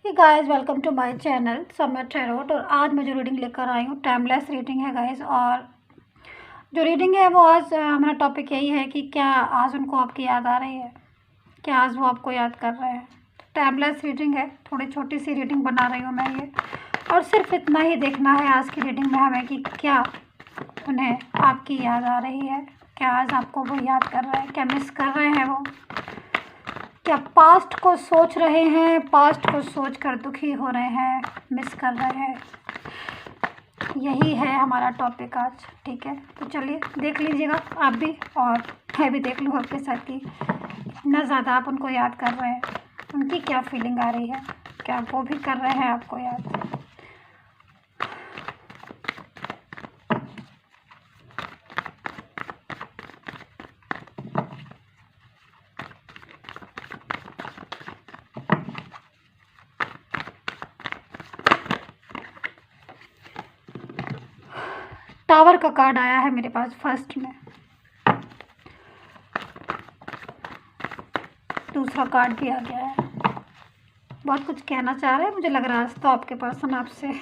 Hey guys, welcome to my channel Samay tarot. और आज मैं जो रीडिंग लेकर आई हूँ टाइमलेस रीडिंग है गाइस। और जो रीडिंग है वो आज हमारा टॉपिक यही है कि क्या आज उनको आपकी याद आ रही है, क्या आज वो आपको याद कर रहे हैं। टाइमलेस रीडिंग है, थोड़ी छोटी सी रीडिंग बना रही हूँ मैं ये, और सिर्फ इतना ही देखना है आज की रीडिंग में हमें कि क्या उन्हें आपकी याद आ रही है, क्या आज आपको वो याद कर रहे हैं, क्या मिस कर रहे हैं वो, क्या पास्ट को सोच रहे हैं, पास्ट को सोच कर दुखी हो रहे हैं, मिस कर रहे हैं। यही है हमारा टॉपिक आज। ठीक है, तो चलिए देख लीजिएगा आप भी, और मैं भी देख लूँ आपके साथ कि इतना ज़्यादा आप उनको याद कर रहे हैं, उनकी क्या फीलिंग आ रही है, क्या वो भी कर रहे हैं आपको याद। टावर का कार्ड आया है मेरे पास फर्स्ट में, दूसरा कार्ड भी आ गया है। बहुत कुछ कहना चाह रहे हैं, मुझे लग रहा है तो आपके पर्सन आपसे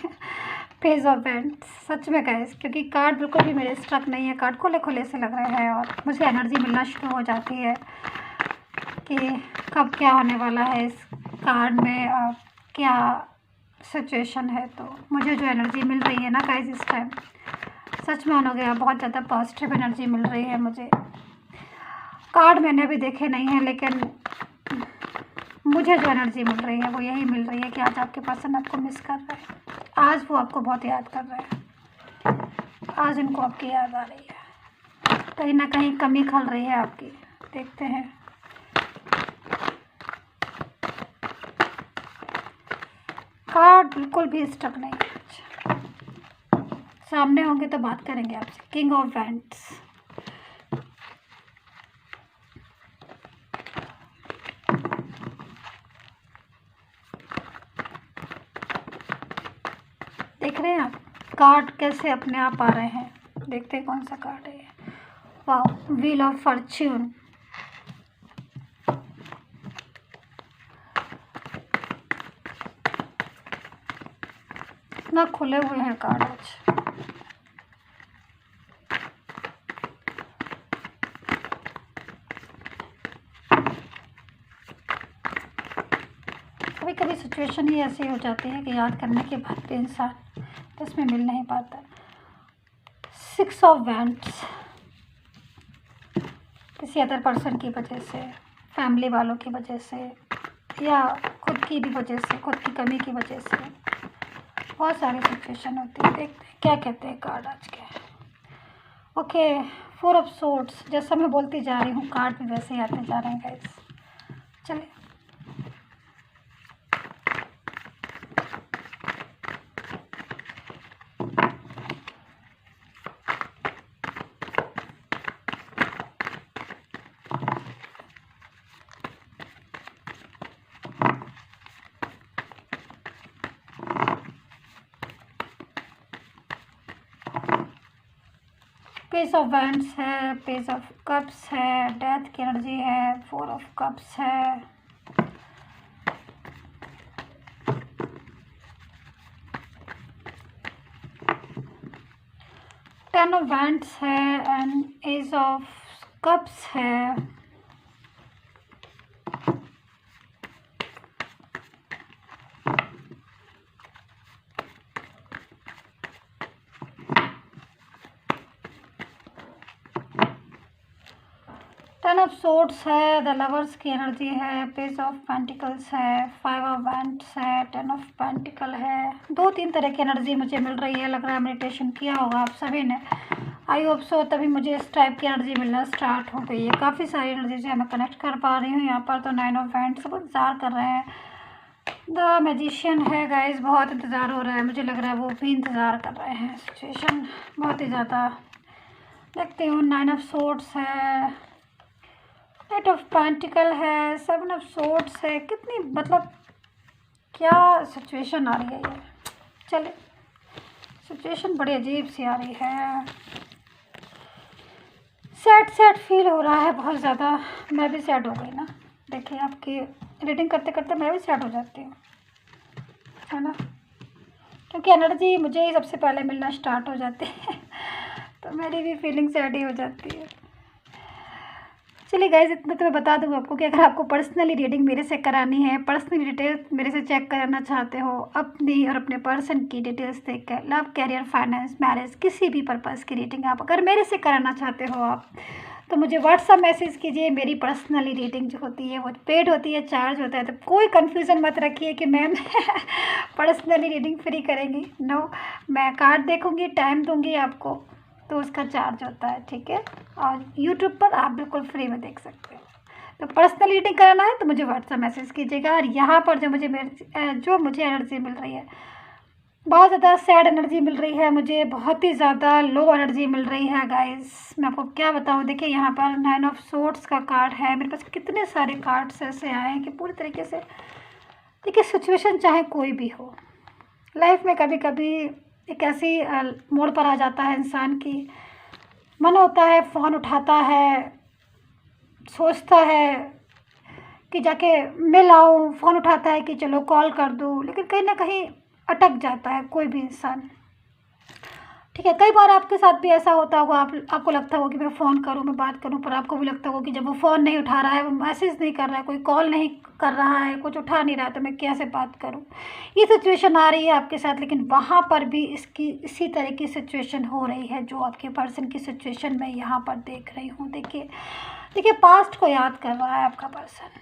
पेज ऑफ वेंट्स। सच में गाइस, क्योंकि कार्ड बिल्कुल भी मेरे स्ट्रक नहीं है, कार्ड खुले खुले से लग रहे हैं और मुझे एनर्जी मिलना शुरू हो जाती है कि कब क्या होने वाला है इस कार्ड में और क्या सिचुएशन है। तो मुझे जो एनर्जी मिल रही है ना गाइस इस टाइम, सच में मानोगे आप, बहुत ज़्यादा पॉजिटिव एनर्जी मिल रही है मुझे। कार्ड मैंने अभी देखे नहीं है, लेकिन मुझे जो एनर्जी मिल रही है वो यही मिल रही है कि आज आपके पर्सन आपको मिस कर रहे हैं, आज वो आपको बहुत याद कर रहे हैं, आज उनको आपकी याद आ रही है, कहीं ना कहीं कमी खल रही है आपकी। देखते हैं। कार्ड बिल्कुल भी स्टक नहीं है, सामने होंगे तो बात करेंगे आपसे। किंग ऑफ वैंड्स, देख रहे हैं आप कार्ड कैसे अपने आप आ रहे हैं। देखते हैं कौन सा कार्ड है। वाह, व्हील ऑफ फॉर्च्यून। इतना खुले हुए हैं कार्ड आज। कभी कभी सिचुएशन ही ऐसी हो जाती है कि याद करने के बाद भी इंसान इसमें मिल नहीं पाता। सिक्स ऑफ वैंड्स, किसी अदर पर्सन की वजह से, फैमिली वालों की वजह से, या खुद की भी वजह से, खुद की कमी की वजह से बहुत सारी सिचुएशन होती है। देखते हैं क्या कहते हैं कार्ड आज के। Okay, four of swords. जैसा मैं बोलती जा रही हूँ कार्ड भी वैसे ही आते जा रहे हैं गाइस। चलिए, पेज ऑफ वैंड्स है, पेज ऑफ कप्स है, डेथ की एनर्जी है, फोर ऑफ कप्स है, टेन ऑफ वैंड्स है एंड एज ऑफ कप्स है। टेन ऑफ सोर्ड्स है, द लवर्स की एनर्जी है, पेज ऑफ पेंटिकल्स है, फाइव ऑफ वैंड्स है, टेन ऑफ पेंटिकल है। दो तीन तरह की एनर्जी मुझे मिल रही है। लग रहा है मेडिटेशन किया होगा आप सभी ने, आई होप सो, तभी मुझे इस टाइप की एनर्जी मिलना स्टार्ट हो गई है। काफ़ी सारी एनर्जी से मैं कनेक्ट कर पा रही हूँ यहाँ पर। तो नाइन ऑफ वैंड्स सब इंतज़ार कर रहे हैं। द मैजिशियन है गाइस, बहुत इंतज़ार हो रहा है, मुझे लग रहा है वो भी इंतज़ार कर रहे हैं। सिचुएशन बहुत ही ज़्यादा। देखते हूँ, नाइन ऑफ सोर्ड्स है, एट ऑफ पेंटिकल है, सेवन ऑफ सोर्ड्स है। कितनी मतलब क्या सिचुएशन आ रही है ये। चले, सिचुएशन बड़ी अजीब सी आ रही है। सैड सैड फील हो रहा है बहुत ज़्यादा। मैं भी सैड हो गई ना। देखिए, आपकी रीडिंग करते करते मैं भी सैड हो जाती हूँ। है ना, क्योंकि एनर्जी मुझे ही सबसे पहले मिलना स्टार्ट हो जाती है तो मेरी भी फीलिंग्स रेडी हो जाती है। चलिए गाइस, इतना तो मैं बता दूँ आपको कि अगर आपको पर्सनली रीडिंग मेरे से करानी है, पर्सनली डिटेल्स मेरे से चेक करना चाहते हो, अपनी और अपने पर्सन की डिटेल्स देख कर, लव, कैरियर, फाइनेंस, मैरिज, किसी भी पर्पज़ की रीडिंग आप अगर मेरे से कराना चाहते हो आप, तो मुझे व्हाट्सअप मैसेज कीजिए। मेरी पर्सनली रीडिंग जो होती है वो पेड होती है, चार्ज होता है, तो कोई कन्फ्यूज़न मत रखिए कि मैम पर्सनली रीडिंग फ्री करेंगी। नो, मैं कार्ड देखूँगी, टाइम दूँगी आपको, तो उसका चार्ज होता है, ठीक है। और यूट्यूब पर आप बिल्कुल फ्री में देख सकते हो। तो पर्सनल रीडिंग कराना है तो मुझे व्हाट्सएप मैसेज कीजिएगा। और यहाँ पर जो मुझे एनर्जी मिल रही है, बहुत ज़्यादा सैड एनर्जी मिल रही है मुझे, बहुत ही ज़्यादा लो एनर्जी मिल रही है गाइस। मैं आपको क्या बताऊँ, देखिए यहाँ पर 9 ऑफ सोर्ड्स का कार्ड है। मेरे पास कितने सारे कार्ड्स ऐसे आए हैं कि पूरी तरीके से, देखिए सिचुएशन चाहे कोई भी हो लाइफ में, कभी कभी एक ऐसी मोड़ पर आ जाता है इंसान की, मन होता है फ़ोन उठाता है, सोचता है कि जाके मिल आऊँ, फ़ोन उठाता है कि चलो कॉल कर दूँ, लेकिन कहीं ना कहीं अटक जाता है कोई भी इंसान, ठीक है। कई बार आपके साथ भी ऐसा होता होगा, आपको लगता होगा कि मैं फ़ोन करूँ, मैं बात करूँ, पर आपको भी लगता होगा कि जब वो फ़ोन नहीं उठा रहा है, वो मैसेज नहीं कर रहा है, कोई कॉल नहीं कर रहा है, कुछ उठा नहीं रहा, तो मैं कैसे बात करूँ। ये सिचुएशन आ रही है आपके साथ, लेकिन वहाँ पर भी इसी तरह की सिचुएशन हो रही है जो आपके पर्सन की सिचुएशन मैं यहाँ पर देख रही हूँ। देखिए पास्ट को याद कर रहा है आपका पर्सन,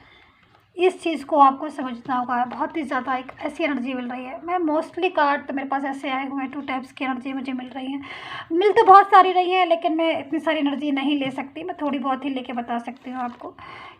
इस चीज़ को आपको समझना होगा। बहुत ही ज़्यादा एक ऐसी एनर्जी मिल रही है। मैं मोस्टली कार्ड तो मेरे पास ऐसे आए हुए हैं, 2 टाइप्स की एनर्जी मुझे मिल रही है। मिल तो बहुत सारी रही है, लेकिन मैं इतनी सारी एनर्जी नहीं ले सकती, मैं थोड़ी बहुत ही लेके बता सकती हूँ आपको,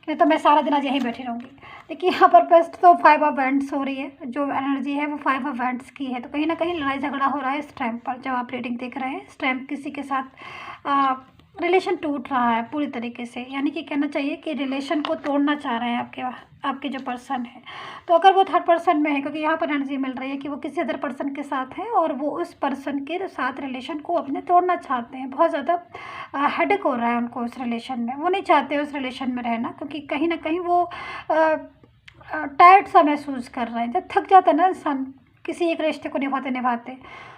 नहीं तो मैं सारा दिन आज यहीं बैठी रहूँगी। देखिए यहाँ पर बेस्ट तो 5 ऑफ वैंड्स हो रही है, जो एनर्जी है वो 5 ऑफ वैंड्स की है। तो कहीं ना कहीं लड़ाई झगड़ा हो रहा है इस टाइम पर, जब आप रीडिंग देख रहे हैं इस टाइम किसी के साथ रिलेशन टूट रहा है पूरी तरीके से, यानी कि कहना चाहिए कि रिलेशन को तोड़ना चाह रहे हैं आपके जो पर्सन है। तो अगर वो थर्ड पर्सन में है, क्योंकि यहाँ पर एनर्जी मिल रही है कि वो किसी अदर पर्सन के साथ है और वो उस पर्सन के साथ रिलेशन को अपने तोड़ना चाहते हैं। बहुत ज़्यादा हेडेक हो रहा है उनको उस रिलेशन में, वो नहीं चाहते उस रिलेशन में रहना, क्योंकि कहीं ना कहीं वो टायर्ड सा महसूस कर रहे हैं। जब थक जाता है ना इंसान किसी एक रिश्ते को निभाते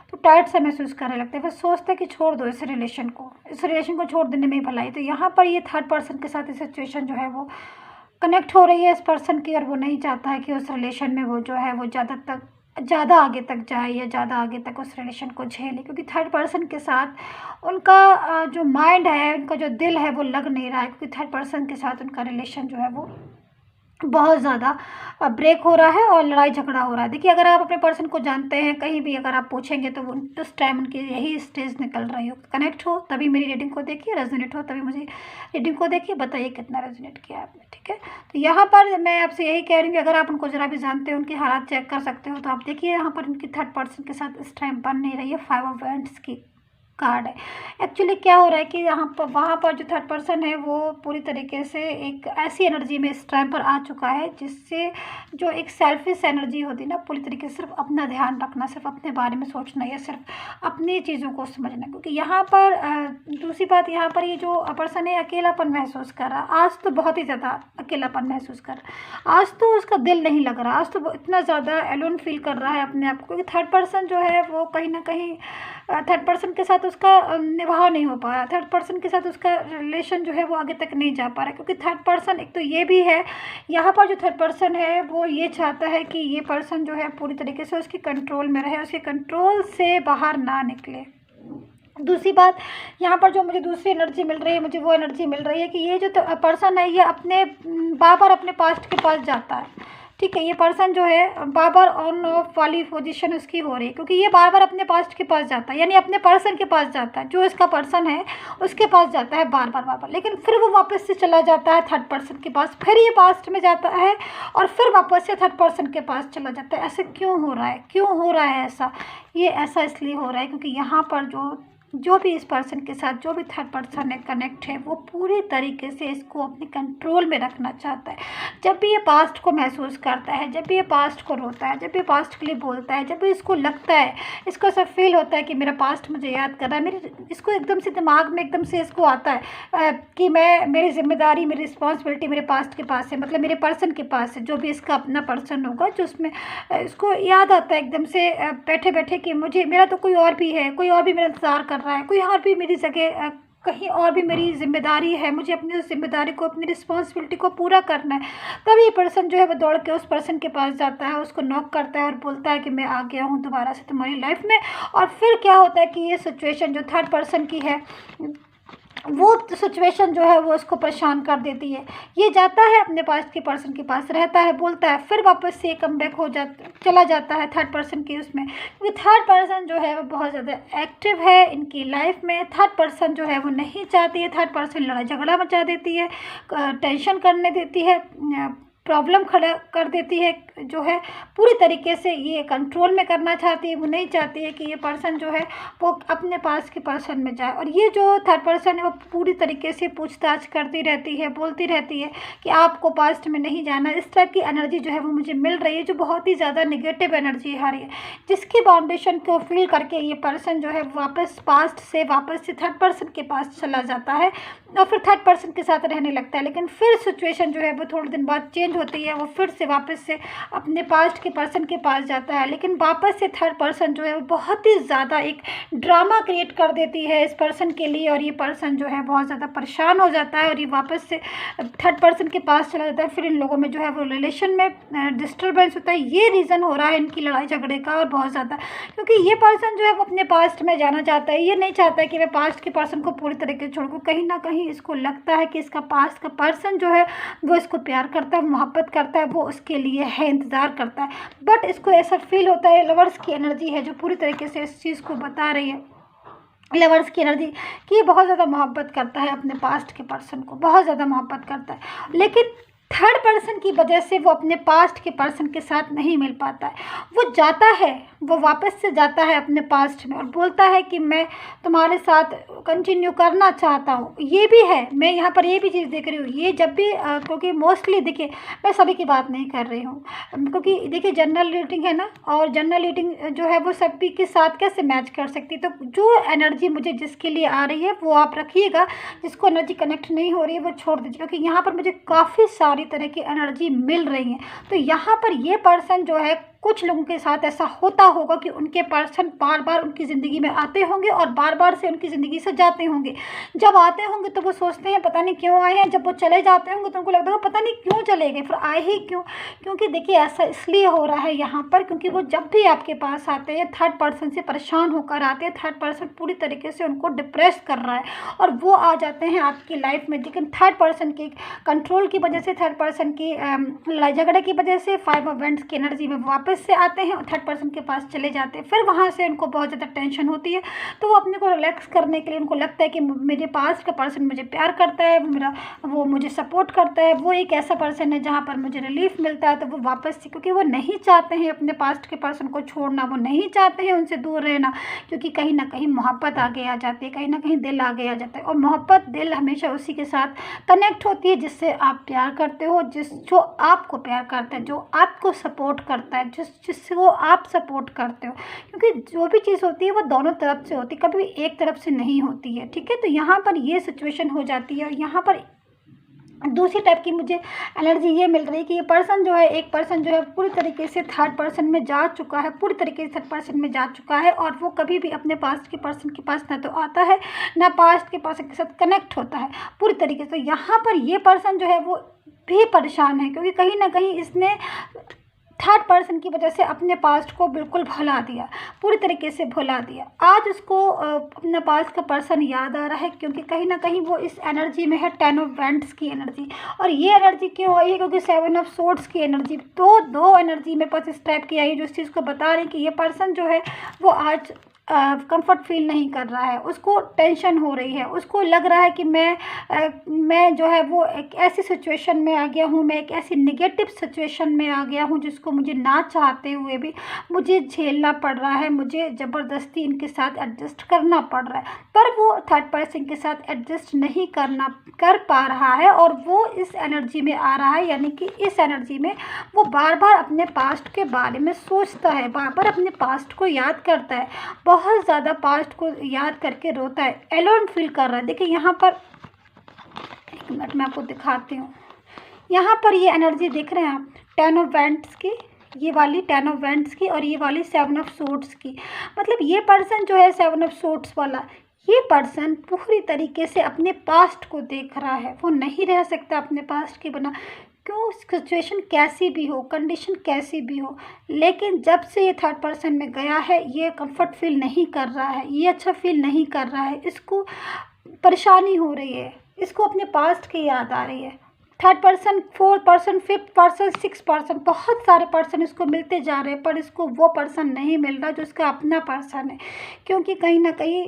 तो टायर्ड सा महसूस करने लगते हैं, फिर सोचते हैं कि छोड़ दो इस रिलेशन को छोड़ देने में ही भलाई। तो यहाँ पर ये थर्ड पर्सन के साथ सिचुएशन जो है वो कनेक्ट हो रही है इस पर्सन की, और वो नहीं चाहता है कि उस रिलेशन में वो जो है वो ज़्यादा आगे तक जाए या ज़्यादा आगे तक उस रिलेशन को झेले, क्योंकि थर्ड पर्सन के साथ उनका जो माइंड है, उनका जो दिल है वो लग नहीं रहा है, क्योंकि थर्ड पर्सन के साथ उनका रिलेशन जो है वो बहुत ज़्यादा ब्रेक हो रहा है और लड़ाई झगड़ा हो रहा है। देखिए अगर आप अपने पर्सन को जानते हैं, कहीं भी अगर आप पूछेंगे तो उस टाइम उनकी यही स्टेज निकल रही हो। कनेक्ट हो तभी मेरी रीडिंग को देखिए, रेजोनेट हो तभी मुझे रीडिंग को देखिए, बताइए कितना रेजोनेट किया आपने, ठीक है। तो यहाँ पर मैं आपसे यही कह रही हूँ कि अगर आप उनको ज़रा भी जानते हो, उनके हालात चेक कर सकते हो, तो आप देखिए यहाँ पर उनकी थर्ड पर्सन के साथ इस टाइम बन नहीं रही है। 5 ऑफ वैंड्स की कार्ड है। एक्चुअली क्या हो रहा है कि यहाँ पर वहाँ पर जो थर्ड पर्सन है वो पूरी तरीके से एक ऐसी एनर्जी में इस टाइम पर आ चुका है जिससे जो एक सेल्फिश एनर्जी होती है ना, पूरी तरीके से सिर्फ अपना ध्यान रखना, सिर्फ अपने बारे में सोचना या सिर्फ अपनी चीज़ों को समझना। क्योंकि यहाँ पर दूसरी बात, यहाँ पर ये जो पर्सन है अकेलापन महसूस कर रहा है। आज तो बहुत ही ज़्यादा अकेलापन महसूस कर रहा है, आज तो उसका दिल नहीं लग रहा, आज तो इतना ज़्यादा एलोन फील कर रहा है अपने आप को, क्योंकि थर्ड पर्सन जो है वो कहीं ना कहीं थर्ड पर्सन के साथ उसका निभाव नहीं हो पा रहा, थर्ड पर्सन के साथ उसका रिलेशन जो है वो आगे तक नहीं जा पा रहा, क्योंकि थर्ड पर्सन एक तो ये भी है, यहाँ पर जो थर्ड पर्सन है वो ये चाहता है कि ये पर्सन जो है पूरी तरीके से उसके कंट्रोल में रहे, उसके कंट्रोल से बाहर ना निकले। दूसरी बात, यहाँ पर जो मुझे दूसरी एनर्जी मिल रही है, मुझे वो एनर्जी मिल रही है कि ये जो पर्सन है ये अपने बार बार अपने पास्ट के पास जाता है, ठीक है। ये पर्सन जो है बार बार ऑन ऑफ वाली पोजीशन उसकी हो रही है, क्योंकि ये बार बार अपने पास्ट के पास जाता है, यानी अपने पर्सन के पास जाता है, जो इसका पर्सन है उसके पास जाता है बार बार, लेकिन फिर वो वापस से चला जाता है थर्ड पर्सन के पास, फिर ये पास्ट में जाता है और फिर वापस से थर्ड पर्सन के पास चला जाता है। ऐसे क्यों हो रहा है, क्यों हो रहा है ऐसा? ये ऐसा इसलिए हो रहा है क्योंकि यहाँ पर जो जो भी इस पर्सन के साथ जो भी थर्ड पर्सन है कनेक्ट है, वो पूरी तरीके से इसको अपने कंट्रोल में रखना चाहता है। जब भी ये पास्ट को महसूस करता है, जब भी ये पास्ट को रोता है, जब भी पास्ट के लिए बोलता है, जब भी इसको लगता है, इसको ऐसा फील होता है कि मेरा पास्ट मुझे याद कर रहा है, मेरे इसको एकदम से दिमाग में एकदम से इसको आता है कि मेरी जिम्मेदारी, मेरी रिस्पॉन्सिबिलिटी मेरे पास्ट के पास है, मतलब मेरे पर्सन के पास है, जो भी इसका अपना पर्सन होगा, जो उसमें इसको याद आता है एकदम से बैठे बैठे कि मुझे, मेरा तो कोई और भी है, कोई और भी मेरा इंतज़ार कर रहा है, कोई और भी मेरी जगह कहीं और भी मेरी जिम्मेदारी है, मुझे अपनी उस जिम्मेदारी को, अपनी रिस्पॉन्सिबिलिटी को पूरा करना है। तभी पर्सन जो है वो दौड़ के उस पर्सन के पास जाता है, उसको नॉक करता है और बोलता है कि मैं आ गया हूँ दोबारा से तुम्हारी लाइफ में। और फिर क्या होता है कि ये सिचुएशन जो थर्ड पर्सन की है, वो सिचुएशन जो है वो उसको परेशान कर देती है। ये जाता है अपने पास के पर्सन के पास, रहता है, बोलता है, फिर वापस से कम बैक हो जाता, चला जाता है थर्ड पर्सन की उसमें, क्योंकि थर्ड पर्सन जो है वो बहुत ज़्यादा एक्टिव है इनकी लाइफ में। थर्ड पर्सन जो है वो नहीं चाहती है, थर्ड पर्सन लड़ाई झगड़ा मचा देती है, टेंशन करने देती है, प्रॉब्लम खड़ा कर देती है, जो है पूरी तरीके से ये कंट्रोल में करना चाहती है। वो नहीं चाहती है कि ये पर्सन जो है वो अपने पास के पर्सन में जाए। और ये जो थर्ड पर्सन है वो पूरी तरीके से पूछताछ करती रहती है, बोलती रहती है कि आपको पास्ट में नहीं जाना। इस टाइप की एनर्जी जो है वो मुझे मिल रही है, जो बहुत ही ज़्यादा निगेटिव एनर्जी आ रही है, जिसकी बाउंडेशन को फील करके ये पर्सन जो है वापस पास्ट से वापस से थर्ड पर्सन के पास चला जाता है और फिर थर्ड पर्सन के साथ रहने लगता है। लेकिन फिर सिचुएशन जो है वो थोड़े दिन बाद चेंज होती है, वो फिर से वापस से अपने पास्ट के पर्सन के पास जाता है। लेकिन वापस से थर्ड पर्सन जो है वो बहुत ही ज़्यादा एक ड्रामा क्रिएट कर देती है इस पर्सन के लिए, और ये पर्सन जो है बहुत ज़्यादा परेशान हो जाता है और ये वापस से थर्ड पर्सन के पास चला जाता है। फिर इन लोगों में जो है वो रिलेशन में डिस्टर्बेंस होता है। ये रीज़न हो रहा है इनकी लड़ाई झगड़े का, और बहुत ज़्यादा, क्योंकि ये पर्सन जो है वो अपने पास्ट में जाना चाहता है। ये नहीं चाहता है कि मैं पास्ट के पर्सन को पूरी तरीके से छोड़ दूँ। कहीं ना कहीं इसको लगता है कि इसका पास्ट का पर्सन जो है वो इसको प्यार करता है, मोहब्बत करता है, वो उसके लिए है, इंतज़ार करता है। बट इसको ऐसा फील होता है, लवर्स की एनर्जी है जो पूरी तरीके से इस चीज़ को बता रही है, लवर्स की एनर्जी, कि ये बहुत ज़्यादा मोहब्बत करता है अपने पास्ट के पर्सन को, बहुत ज़्यादा मोहब्बत करता है। लेकिन थर्ड पर्सन की वजह से वो अपने पास्ट के पर्सन के साथ नहीं मिल पाता है। वो जाता है, वो वापस से जाता है अपने पास्ट में और बोलता है कि मैं तुम्हारे साथ कंटिन्यू करना चाहता हूँ। ये भी है, मैं यहाँ पर ये भी चीज़ देख रही हूँ। ये जब भी क्योंकि मोस्टली देखिए, मैं सभी की बात नहीं कर रही हूँ, क्योंकि देखिए जनरल रीडिंग है ना, और जनरल रीडिंग जो है वो सभी के साथ कैसे मैच कर सकती। तो जो एनर्जी मुझे जिसके लिए आ रही है वो आप रखिएगा, जिसको एनर्जी कनेक्ट नहीं हो रही है वो छोड़ दीजिए, क्योंकि यहाँ पर मुझे काफ़ी सारी तरह की एनर्जी मिल रही है। तो यहाँ पर ये पर्सन जो है, कुछ लोगों के साथ ऐसा होता होगा कि उनके पर्सन बार बार उनकी ज़िंदगी में आते होंगे और बार बार से उनकी ज़िंदगी से जाते होंगे। जब आते होंगे तो वो सोचते हैं पता नहीं क्यों आए हैं, जब वो चले जाते होंगे तो उनको लगता है पता नहीं क्यों चले गए, फिर आए ही क्यों। क्योंकि देखिए ऐसा इसलिए हो रहा है यहाँ पर, क्योंकि वो जब भी आपके पास आते हैं थर्ड पर्सन से परेशान होकर आते हैं, थर्ड पर्सन पूरी तरीके से उनको डिप्रेस कर रहा है और वो आ जाते हैं आपकी लाइफ में। लेकिन थर्ड पर्सन की कंट्रोल की वजह से, थर्ड पर्सन की लड़ाई झगड़े की वजह से, 5 ऑफ वैंड्स की एनर्जी में वापस से आते हैं और थर्ड पर्सन के पास चले जाते हैं। फिर वहाँ से उनको बहुत ज़्यादा टेंशन होती है, तो वो अपने को रिलैक्स करने के लिए उनको लगता है कि मेरे पास का पर्सन मुझे प्यार करता है, वो मुझे सपोर्ट करता है, वो एक ऐसा पर्सन है जहाँ पर मुझे रिलीफ मिलता है। तो वो वापस से, क्योंकि वो नहीं चाहते हैं अपने पास्ट के पर्सन को छोड़ना, वो नहीं चाहते हैं उनसे दूर रहना, क्योंकि कहीं ना कहीं मोहब्बत आगे आ जाती है, कहीं ना कहीं दिल आगे आ जाता है। और मोहब्बत, दिल हमेशा उसी के साथ कनेक्ट होती है जिससे आप प्यार करते हो, जो आपको प्यार करता है, जो आपको सपोर्ट करता है, जिसको आप सपोर्ट करते हो। क्योंकि जो भी चीज़ होती है वो दोनों तरफ से होती है, कभी एक तरफ से नहीं होती है। ठीक है, तो यहाँ पर ये सिचुएशन हो जाती है। और यहाँ पर दूसरी टाइप की मुझे एनर्जी ये मिल रही है कि ये पर्सन जो है, एक पर्सन जो है पूरी तरीके से थर्ड पर्सन में जा चुका है, पूरी तरीके से थर्ड पर्सन में जा चुका है, और वो कभी भी अपने पास्ट के पर्सन के पास ना तो आता है ना पास्ट के पर्सन के साथ कनेक्ट होता है पूरी तरीके से। तो यहाँ पर ये पर्सन जो है वो भी परेशान है, क्योंकि कहीं ना कहीं इसने थर्ड पर्सन की वजह से अपने पास्ट को बिल्कुल भुला दिया, पूरी तरीके से भुला दिया। आज उसको अपना पास्ट का पर्सन याद आ रहा है, क्योंकि कहीं ना कहीं वो इस एनर्जी में है, 10 ऑफ वैंड्स की एनर्जी। और ये एनर्जी क्यों आई है, क्योंकि 7 ऑफ सोर्ड्स की एनर्जी। तो दो एनर्जी मेरे पास इस टाइप की आई है जो इस चीज़ को बता रही है कि ये पर्सन जो है वो आज कंफर्ट फील नहीं कर रहा है, उसको टेंशन हो रही है, उसको लग रहा है कि मैं जो है वो एक ऐसी सिचुएशन में आ गया हूँ, मैं एक ऐसी नेगेटिव सिचुएशन में आ गया हूँ जिसको मुझे ना चाहते हुए भी मुझे झेलना पड़ रहा है, मुझे ज़बरदस्ती इनके साथ एडजस्ट करना पड़ रहा है। पर वो थर्ड पर्सन के साथ एडजस्ट नहीं कर पा रहा है और वो इस एनर्जी में आ रहा है, यानी कि इस एनर्जी में वो बार बार अपने पास्ट के बारे में सोचता है, बार बार अपने पास्ट को याद करता है, बहुत ज़्यादा पास्ट को याद करके रोता है, एलोन फील कर रहा है। देखिए यहाँ पर, एक मिनट मैं आपको दिखाती हूँ। यहाँ पर ये एनर्जी देख रहे हैं आप, 10 ऑफ वैंड्स की, ये वाली 10 ऑफ वैंड्स की और ये वाली 7 ऑफ सोर्ड्स की। मतलब ये पर्सन जो है 7 ऑफ सोर्ड्स वाला, ये पर्सन पूरी तरीके से अपने पास्ट को देख रहा है, वो नहीं रह सकता अपने पास्ट के बिना, क्यों, सिचुएशन कैसी भी हो, कंडीशन कैसी भी हो। लेकिन जब से ये थर्ड पर्सन में गया है, ये कंफर्ट फील नहीं कर रहा है, ये अच्छा फील नहीं कर रहा है, इसको परेशानी हो रही है, इसको अपने पास्ट की याद आ रही है। Third person, fourth person, fifth person, six person, बहुत सारे पर्सन इसको मिलते जा रहे हैं, पर इसको वो पर्सन नहीं मिल रहा जो इसका अपना पर्सन है, क्योंकि कहीं ना कहीं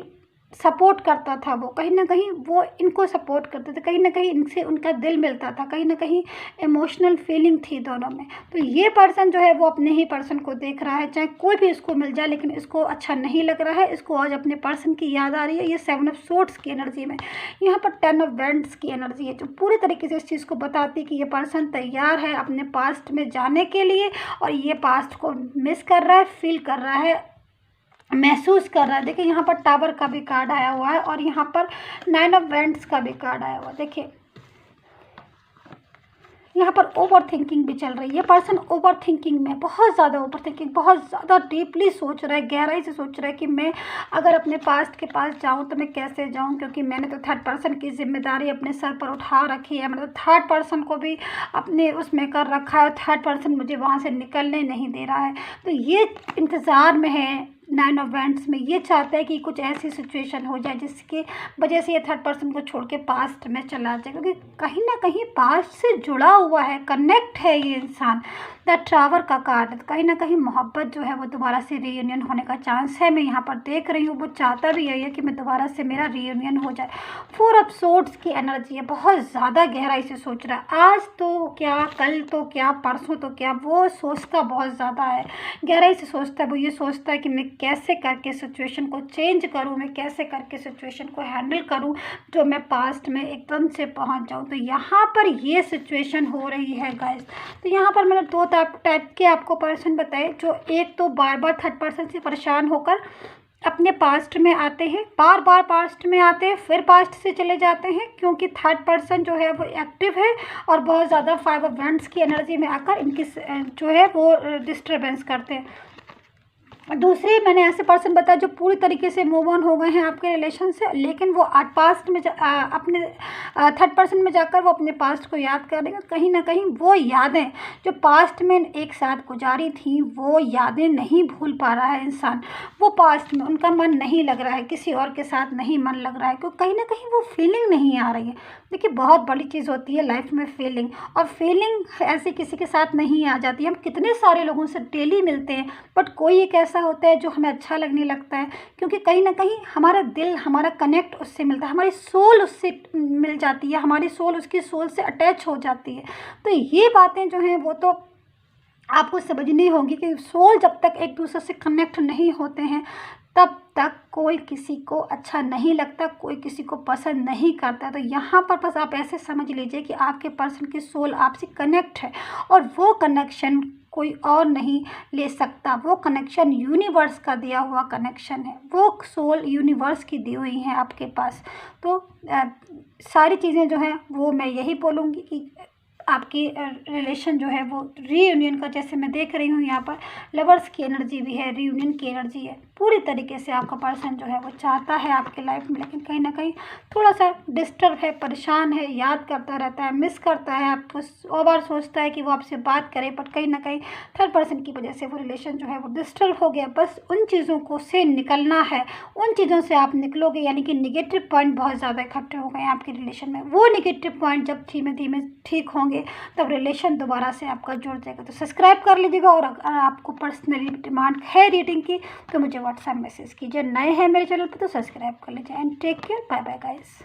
सपोर्ट करता था वो, कहीं ना कहीं वो इनको सपोर्ट करते थे, कहीं ना कहीं इनसे उनका दिल मिलता था, कहीं ना कहीं इमोशनल फीलिंग थी दोनों में। तो ये पर्सन जो है वो अपने ही पर्सन को देख रहा है, चाहे कोई भी इसको मिल जाए, लेकिन इसको अच्छा नहीं लग रहा है, इसको आज अपने पर्सन की याद आ रही है। ये 7 ऑफ सोर्ड्स की एनर्जी में, यहाँ पर 10 ऑफ वैंड्स की एनर्जी है, जो पूरी तरीके से इस चीज़ को बताती है कि ये पर्सन तैयार है अपने पास्ट में जाने के लिए, और ये पास्ट को मिस कर रहा है, फील कर रहा है, महसूस कर रहा है। देखिए यहाँ पर टावर का भी कार्ड आया हुआ है और यहाँ पर 9 ऑफ वैंड्स का भी कार्ड आया हुआ है। देखिए यहाँ पर ओवर थिंकिंग भी चल रही है, पर्सन ओवर थिंकिंग में, बहुत ज़्यादा ओवर थिंकिंग, बहुत ज़्यादा डीपली सोच रहा है, गहराई से सोच रहा है कि मैं अगर अपने पास्ट के पास जाऊँ तो मैं कैसे जाऊँ, क्योंकि मैंने तो थर्ड पर्सन की जिम्मेदारी अपने सर पर उठा रखी है, मतलब थर्ड पर्सन को भी अपने उसमें कर रखा है, थर्ड पर्सन मुझे वहाँ से निकलने नहीं दे रहा है। तो ये इंतज़ार में है 9 ऑफ वैंड्स में, ये चाहता है कि कुछ ऐसी सिचुएशन हो जाए जिसकी वजह से ये थर्ड पर्सन को छोड़ के पास्ट में चला जाए, क्योंकि कहीं ना कहीं पास्ट से जुड़ा हुआ है, कनेक्ट है ये इंसान। द टावर का कार्ड, कहीं ना कहीं मोहब्बत जो है वो दोबारा से रीयूनियन होने का चांस है, मैं यहाँ पर देख रही हूँ, वो चाहता भी यही है कि मैं दोबारा से मेरा रीयूनियन हो जाए। 4 ऑफ सोर्ड्स की एनर्जी है, बहुत ज़्यादा गहराई से सोच रहा है, आज तो क्या, कल तो क्या, परसों तो क्या, वो सोचता बहुत ज़्यादा है, गहराई से सोचता है। वो ये सोचता है कि मैं कैसे करके सिचुएशन को चेंज करूँ, मैं कैसे करके सिचुएशन को हैंडल करूँ जो मैं पास्ट में एकदम से पहुँच जाऊँ। तो यहाँ पर ये सिचुएशन हो रही है गाइस। तो यहाँ पर मैंने 2 टाइप के आपको पर्सन बताए, जो एक तो बार बार थर्ड पर्सन से परेशान होकर अपने पास्ट में आते हैं, बार बार पास्ट में आते हैं, फिर पास्ट से चले जाते हैं, क्योंकि थर्ड पर्सन जो है वो एक्टिव है और बहुत ज़्यादा 5 ऑफ वैंड्स की एनर्जी में आकर इनकी जो है वो डिस्टर्बेंस करते हैं। दूसरी मैंने ऐसे पर्सन बताया जो पूरी तरीके से मूव ऑन हो गए हैं आपके रिलेशन से, लेकिन वो पास्ट में अपने थर्ड पर्सन में जाकर वो अपने पास्ट को याद करेंगे। कहीं ना कहीं वो यादें जो पास्ट में एक साथ गुजारी थी, वो यादें नहीं भूल पा रहा है इंसान, वो पास्ट में उनका मन नहीं लग रहा है, किसी और के साथ नहीं मन लग रहा है, क्योंकि कहीं ना कहीं वो फीलिंग नहीं आ रही है। देखिए बहुत बड़ी चीज़ होती है लाइफ में फीलिंग, और फीलिंग ऐसे किसी के साथ नहीं आ जाती। हम कितने सारे लोगों से डेली मिलते हैं, बट कोई एक ऐसा होता है जो हमें अच्छा लगने लगता है, क्योंकि कहीं ना कहीं हमारा दिल, हमारा कनेक्ट उससे मिलता है, हमारी सोल उससे मिल जाती है, हमारी सोल उसकी सोल से अटैच हो जाती है। तो ये बातें जो हैं वो तो आपको समझनी होगी कि सोल जब तक एक दूसरे से कनेक्ट नहीं होते हैं तब तक कोई किसी को अच्छा नहीं लगता, कोई किसी को पसंद नहीं करता। तो यहाँ पर बस आप ऐसे समझ लीजिए कि आपके पर्सन की सोल आपसे कनेक्ट है, और वो कनेक्शन कोई और नहीं ले सकता, वो कनेक्शन यूनिवर्स का दिया हुआ कनेक्शन है, वो सोल यूनिवर्स की दी हुई है आपके पास। तो सारी चीज़ें जो हैं वो मैं यही बोलूँगी कि आपकी रिलेशन जो है वो रीयूनियन का, जैसे मैं देख रही हूँ यहाँ पर लवर्स की एनर्जी भी है, रीयूनियन की एनर्जी है, पूरी तरीके से आपका पर्सन जो है वो चाहता है आपके लाइफ में, लेकिन कहीं ना कहीं थोड़ा सा डिस्टर्ब है, परेशान है, याद करता रहता है, मिस करता है आपको, और बार सोचता है कि वो आपसे बात करे, बट कहीं ना कहीं थर्ड पर्सन की वजह से वो रिलेशन जो है वो डिस्टर्ब हो गया। बस उन चीज़ों को से निकलना है, उन चीज़ों से आप निकलोगे, यानी कि निगेटिव पॉइंट बहुत ज़्यादा इकट्ठे हो गए हैं आपके रिलेशन में। वो निगेटिव पॉइंट जब धीमे धीमे ठीक होंगे, करेंगे तब रिलेशन दोबारा से आपका जुड़ जाएगा। तो सब्सक्राइब कर लीजिएगा, और अगर आपको पर्सनली डिमांड है रीडिंग की तो मुझे व्हाट्सएप मैसेज कीजिए। नए हैं मेरे चैनल पर तो सब्सक्राइब कर लीजिए। And take care, bye bye guys.